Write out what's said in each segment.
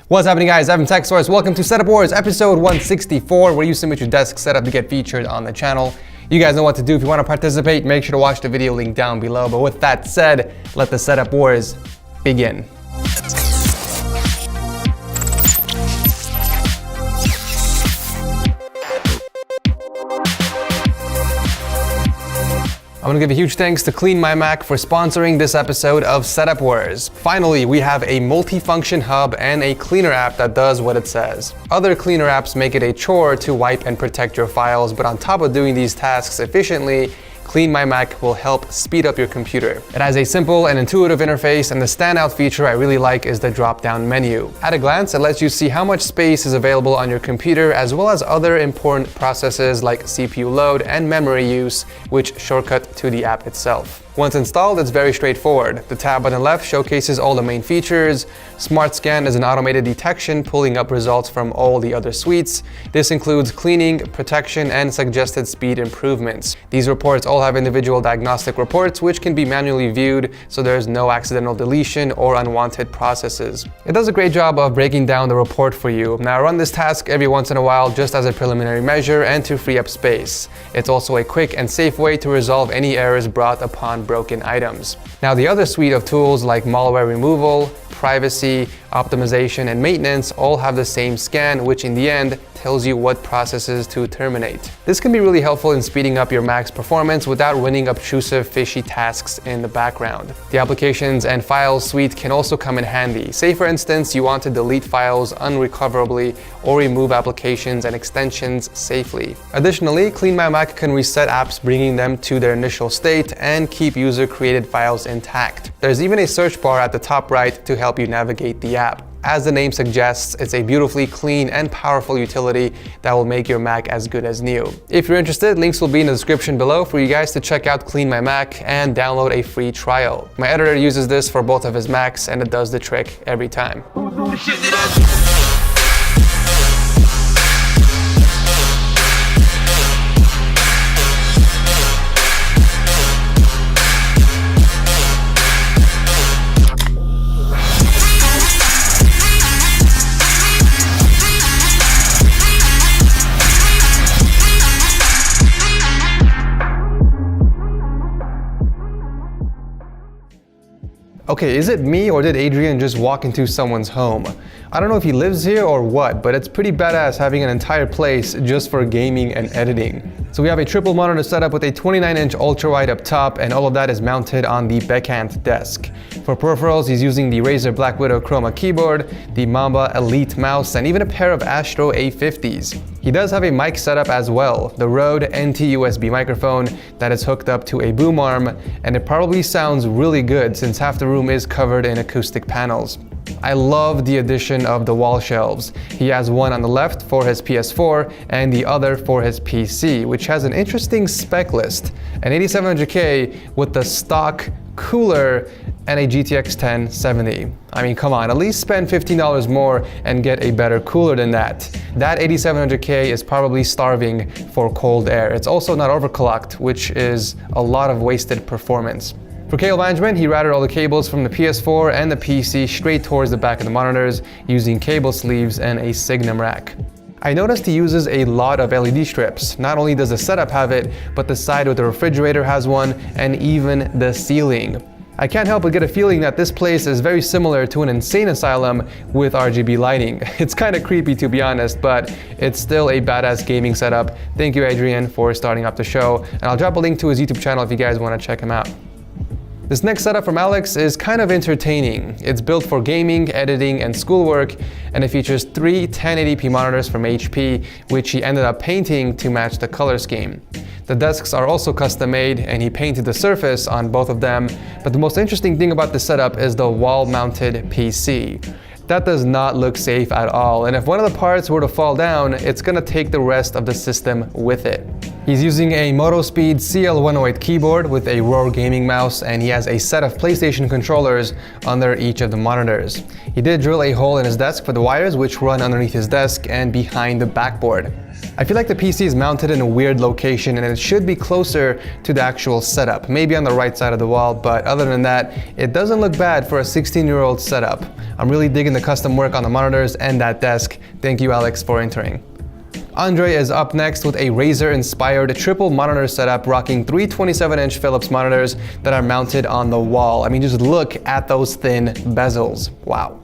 What's happening, guys? I'm Tech Source. Welcome to Setup Wars episode 164, where you submit your desk setup to get featured on the channel. You guys know what to do. If you want to participate, make sure to watch the video link down below. But with that said, let the Setup Wars begin. I want to give a huge thanks to Clean My Mac for sponsoring this episode of Setup Wars. Finally, we have a multi-function hub and a cleaner app that does what it says. Other cleaner apps make it a chore to wipe and protect your files, but on top of doing these tasks efficiently, Clean My Mac will help speed up your computer. It has a simple and intuitive interface, and the standout feature I really like is the drop-down menu. At a glance, it lets you see how much space is available on your computer, as well as other important processes like CPU load and memory use, which shortcut to the app itself. Once installed, it's very straightforward. The tab on the left showcases all the main features. Smart Scan is an automated detection pulling up results from all the other suites. This includes cleaning, protection, and suggested speed improvements. These reports all have individual diagnostic reports which can be manually viewed, so there's no accidental deletion or unwanted processes. It does a great job of breaking down the report for you. Now, I run this task every once in a while just as a preliminary measure and to free up space. It's also a quick and safe way to resolve any errors brought upon broken items. Now, the other suite of tools like malware removal, privacy, optimization, and maintenance all have the same scan, which in the end tells you what processes to terminate. This can be really helpful in speeding up your Mac's performance without running obtrusive, fishy tasks in the background. The applications and files suite can also come in handy. Say, for instance, you want to delete files unrecoverably or remove applications and extensions safely. Additionally, Clean My Mac can reset apps, bringing them to their initial state and keep user-created files intact. There's even a search bar at the top right to help you navigate the app. As the name suggests, it's a beautifully clean and powerful utility that will make your Mac as good as new. If you're interested, links will be in the description below for you guys to check out Clean My Mac and download a free trial. My editor uses this for both of his Macs, and it does the trick every time. Okay, is it me or did Adrian just walk into someone's home? I don't know if he lives here or what, but it's pretty badass having an entire place just for gaming and editing. So we have a triple monitor setup with a 29-inch ultra-wide up top, and all of that is mounted on the Beckhand desk. For peripherals, he's using the Razer Black Widow Chroma keyboard, the Mamba Elite mouse, and even a pair of Astro A50s. He does have a mic setup as well, the Rode NT USB microphone that is hooked up to a boom arm, and it probably sounds really good since half the room is covered in acoustic panels. I love the addition of the wall shelves. He has one on the left for his PS4 and the other for his PC, which has an interesting spec list. An 8700K with the stock cooler and a GTX 1070. I mean, come on, at least spend $15 more and get a better cooler than that. That 8700K is probably starving for cold air. It's also not overclocked, which is a lot of wasted performance. For cable management, he routed all the cables from the PS4 and the PC straight towards the back of the monitors using cable sleeves and a Signum rack. I noticed he uses a lot of LED strips. Not only does the setup have it, but the side with the refrigerator has one, and even the ceiling. I can't help but get a feeling that this place is very similar to an insane asylum with RGB lighting. It's kind of creepy, to be honest, but it's still a badass gaming setup. Thank you, Adrian, for starting up the show, and I'll drop a link to his YouTube channel if you guys want to check him out. This next setup from Alex is kind of entertaining. It's built for gaming, editing, and schoolwork, and it features three 1080p monitors from HP, which he ended up painting to match the color scheme. The desks are also custom made, and he painted the surface on both of them, but the most interesting thing about this setup is the wall-mounted PC. That does not look safe at all, and if one of the parts were to fall down, it's gonna take the rest of the system with it. He's using a MotoSpeed CL108 keyboard with a Roar gaming mouse, and he has a set of PlayStation controllers under each of the monitors. He did drill a hole in his desk for the wires, which run underneath his desk and behind the backboard. I feel like the PC is mounted in a weird location and it should be closer to the actual setup, maybe on the right side of the wall, but other than that, it doesn't look bad for a 16-year-old setup. I'm really digging the custom work on the monitors and that desk. Thank you, Alex, for entering. Andre is up next with a Razer-inspired triple monitor setup rocking three 27-inch Philips monitors that are mounted on the wall. I mean, just look at those thin bezels. Wow.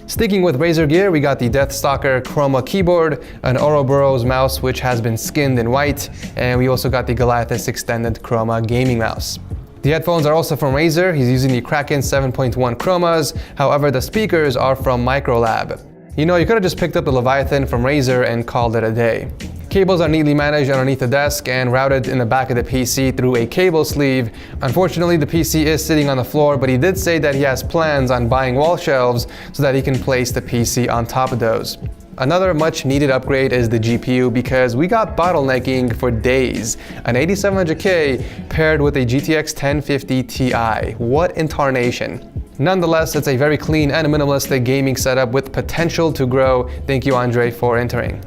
Sticking with Razer gear, we got the Deathstalker Chroma keyboard, an Ouroboros mouse which has been skinned in white, and we also got the Goliathus Extended Chroma gaming mouse. The headphones are also from Razer. He's using the Kraken 7.1 Chromas, however the speakers are from Microlab. You know, you could have just picked up the Leviathan from Razer and called it a day. Cables are neatly managed underneath the desk and routed in the back of the PC through a cable sleeve. Unfortunately, the PC is sitting on the floor, but he did say that he has plans on buying wall shelves so that he can place the PC on top of those. Another much needed upgrade is the GPU because we got bottlenecking for days. An 8700K paired with a GTX 1050 Ti. What in tarnation? Nonetheless, it's a very clean and minimalistic gaming setup with potential to grow. Thank you, Andre, for entering.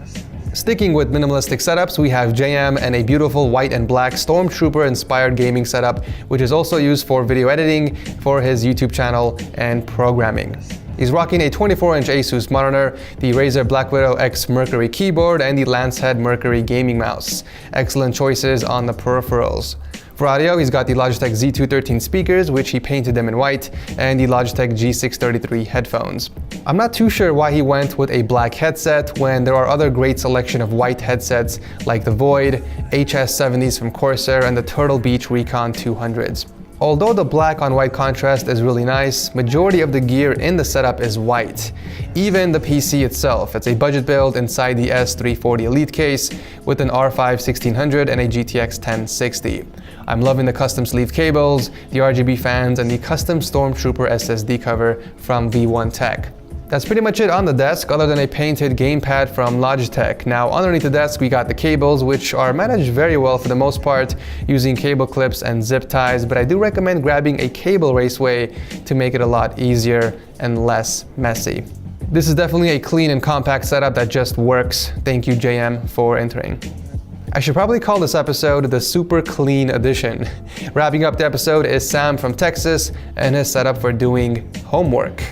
Sticking with minimalistic setups, we have JM and a beautiful white and black Stormtrooper-inspired gaming setup, which is also used for video editing for his YouTube channel and programming. He's rocking a 24-inch Asus monitor, the Razer Black Widow X Mercury keyboard, and the Lancehead Mercury gaming mouse. Excellent choices on the peripherals. For audio, he's got the Logitech Z213 speakers, which he painted them in white, and the Logitech G633 headphones. I'm not too sure why he went with a black headset when there are other great selection of white headsets like the Void, HS70s from Corsair, and the Turtle Beach Recon 200s. Although the black on white contrast is really nice, majority of the gear in the setup is white. Even the PC itself, it's a budget build inside the S340 Elite case with an R5 1600 and a GTX 1060. I'm loving the custom sleeve cables, the RGB fans, and the custom Stormtrooper SSD cover from V1 Tech. That's pretty much it on the desk, other than a painted gamepad from Logitech. Now, underneath the desk, we got the cables, which are managed very well for the most part, using cable clips and zip ties, but I do recommend grabbing a cable raceway to make it a lot easier and less messy. This is definitely a clean and compact setup that just works. Thank you, JM, for entering. I should probably call this episode the Super Clean Edition. Wrapping up the episode is Sam from Texas and his setup for doing homework.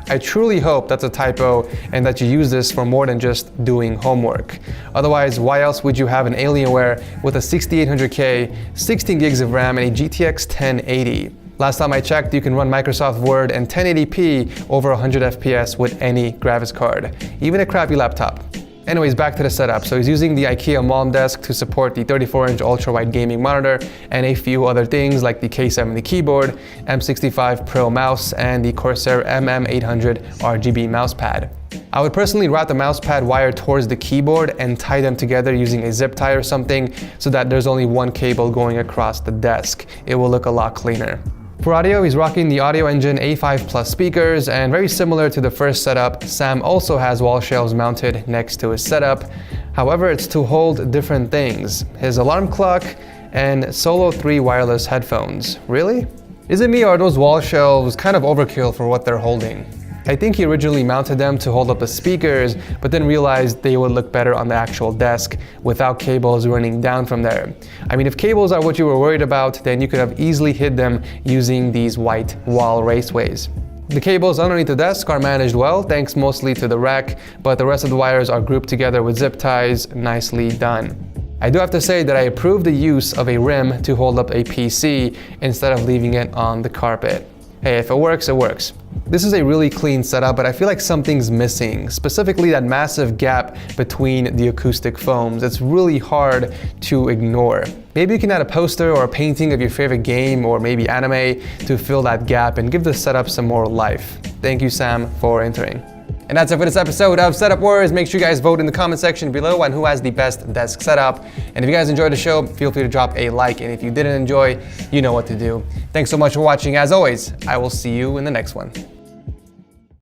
I truly hope that's a typo and that you use this for more than just doing homework. Otherwise, why else would you have an Alienware with a 6800K, 16 gigs of RAM, and a GTX 1080? Last time I checked, you can run Microsoft Word and 1080p over 100 FPS with any graphics card, even a crappy laptop. Anyways, back to the setup. So he's using the IKEA Malm desk to support the 34-inch ultra-wide gaming monitor and a few other things like the K70 keyboard, M65 Pro mouse, and the Corsair MM800 RGB mousepad. I would personally route the mousepad wire towards the keyboard and tie them together using a zip tie or something so that there's only one cable going across the desk. It will look a lot cleaner. For audio, he's rocking the Audio Engine A5 Plus speakers, and very similar to the first setup, Sam also has wall shelves mounted next to his setup. However, it's to hold different things. His alarm clock and Solo 3 wireless headphones. Really? Is it me or are those wall shelves kind of overkill for what they're holding? I think he originally mounted them to hold up the speakers, but then realized they would look better on the actual desk without cables running down from there. I mean, if cables are what you were worried about, then you could have easily hid them using these white wall raceways. The cables underneath the desk are managed well, thanks mostly to the rack, but the rest of the wires are grouped together with zip ties. Nicely done. I do have to say that I approve the use of a rim to hold up a PC instead of leaving it on the carpet. Hey, if it works, it works. This is a really clean setup, but I feel like something's missing, specifically that massive gap between the acoustic foams. It's really hard to ignore. Maybe you can add a poster or a painting of your favorite game or maybe anime to fill that gap and give the setup some more life. Thank you, Sam, for entering. And that's it for this episode of Setup Wars. Make sure you guys vote in the comment section below on who has the best desk setup. And if you guys enjoyed the show, feel free to drop a like. And if you didn't enjoy, you know what to do. Thanks so much for watching. As always, I will see you in the next one.